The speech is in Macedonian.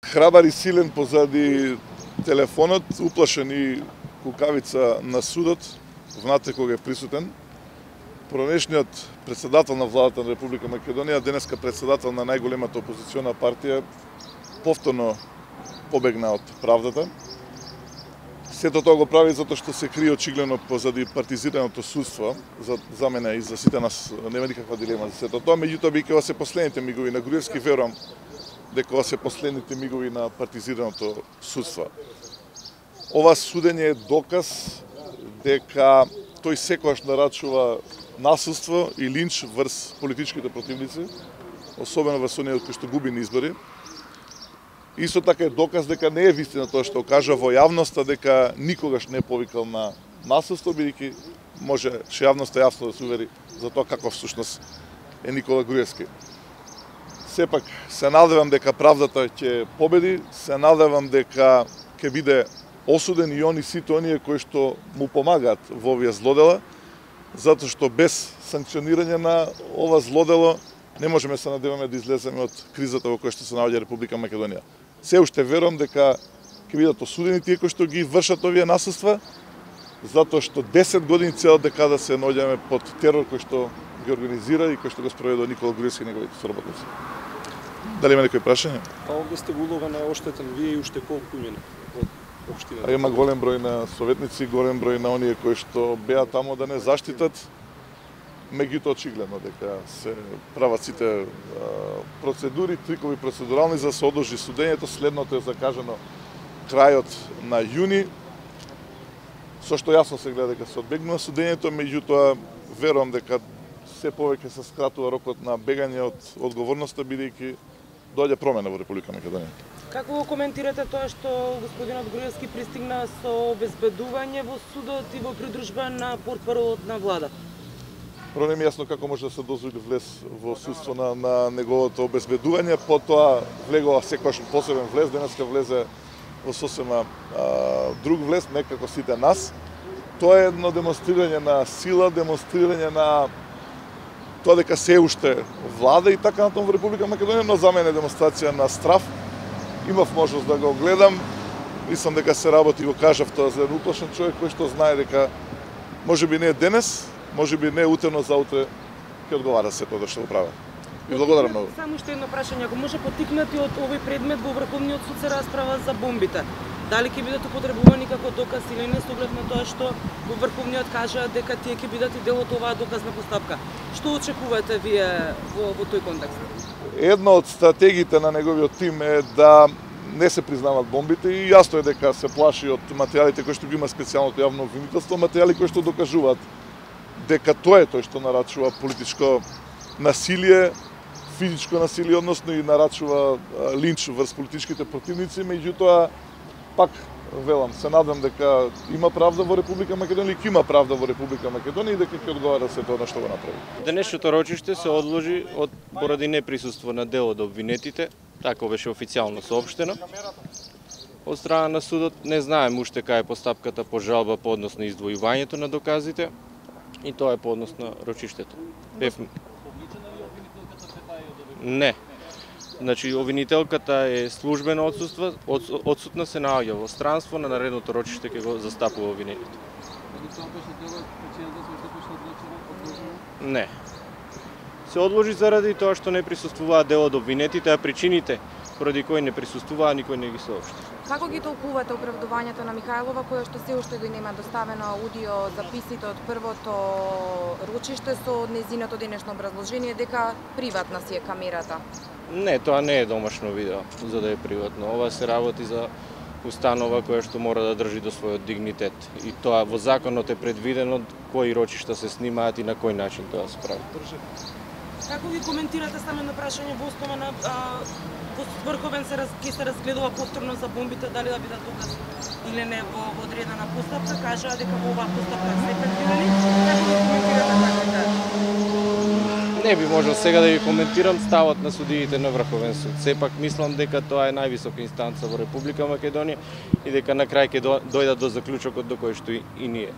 Храбар и силен позади телефонот, уплашен и кукавица на судот, внатре кога е присутен. Пронешниот председател на владата на Република Македонија, денеска председател на најголемата опозициона партија, повторно побегна од правдата. Сето тоа го прави затоа што се крие очигледно позади партизираното судство. За мене и за сите нас нема никаква дилема за сето тоа, меѓутоа бидејќи ова се последните мигови на Груевски, верувам дека ова се последните мигови на партизираното судство. Ова судење е доказ дека тој секогаш нарачува насилство и линч врз политичките противници, особено врз оние кои што губи на избори. Исто така е доказ дека не е вистина тоа што кажа во јавноста, дека никогаш не е повикал на насилство, бидејќи може јавноста јасно да се увери за тоа каков всушност е Никола Груевски. Сепак се надевам дека правдата ќе победи, се надевам дека ќе биде осуден и они сите оние кои што му помагаат во овие злодела, затоа што без санкционирање на ова злодело не можеме се надеваме да излеземе од кризата во која што се наоѓа Република Македонија. Се уште верувам дека ќе бидат осудени тие кои што ги вршат овие насилства, затоа што 10 години цела декада се наоѓаме под терор кој што ги организира и кој што го спроведува Никола Груевски и неговите соработници. Дали има некои прашања? Овде сте улога на оштетен вие и уште колку имени од општината? Има голем број на советници, голем број на оние кои што беа таму да не заштитат. Меѓутоа очигледно дека се прават сите процедури, трикови процедурални за да се одржи судењето. Следното е закажано крајот на јуни, со што јасно се гледа дека се одбегнува судењето, меѓутоа верувам дека се повеќе се скратува рокот на бегање од одговорноста, бидејќи доаѓа промена во Република Македонија. Како го коментирате тоа што господинот Груевски пристигна со обезбедување во судот и во придружба на портпаролот на влада? Прво не ми јасно како може да се дозволи влез во судство на неговото обезбедување, потоа влегува секогаш посебен влез, денеска влезе во сосема друг влез, не како сите нас. Тоа е едно демонстрирање на сила, демонстрирање на тоа дека се уште влада и така натаму во Република Македонија, но за мене е демонстрација на страв. Имав можност да го гледам, мислам дека се работи, го кажав тоа за еден уплашен човек кој што знае дека можеби не е денес, можеби не утре, но заутре ќе одговара се тоа што го прават. И благодарам многу. Само уште едно прашање, ако може поттикнати од овој предмет во Врховниот суд се расправа за бомбите. Дали ќе бидат употребувани како доказ или не, со оглед на тоа што во Врховниот кажа дека тие ќе бидат и дел од оваа доказна постапка. Што очекувате вие во тој контекст? Една од стратегиите на неговиот тим е да не се признават бомбите и јасно е дека се плаши од материјалите кои што ги има специјалното јавно обвинителство, материјали кои што докажуваат дека тоа е тој што нарачува политичко насилие, физичко насилие, односно и нарачува линч врз политичките противници, меѓутоа пак велам, се надам дека има правда во Република Македонија и ќе има правда во Република Македонија и дека ќе одговара се тоа што го направи. Денешното рочиште се одложи поради неприсуство на дел од обвинетите, така беше официјално соопштено. Од страна на судот не знаем уште кај е постапката по жалба по однос на издвојувањето на доказите и тоа е по однос на рочиштето. Не. Значи, обвинителката е службено одсутна, се наоѓа во странство, на наредното рочиште ќе го застапува обвинетите. Не. Се одложи заради тоа што не присуствуваат дел од обвинетите, а причините поради кои не присуствуваа никој не ги соопшти. Како ги толкувате оправдувањето на Михајлова, која што се уште го нема доставено аудио записите од првото рочиште со нејзиното денешно образложение дека приватна си е камерата? Не, тоа не е домашно видео за да е приватно. Ова се работи за установа која што мора да држи до својот дигнитет. И тоа во законот е предвидено кои рочишта се снимаат и на кој начин тоа се прави. Како ги коментирате само на прашање во основа на Врховен ќе се разгледува повторно за бомбите, дали да бидат доказ или не во одредена постапка, кажаа дека во оваа постапка се предвидени. Како ги коментирате така? Не би можел сега да ви коментирам ставот на судиите на Врховен суд. Сепак мислам дека тоа е највисока инстанца во Република Македонија и дека на крај ќе дојдат до заклучокот до кој што и ние.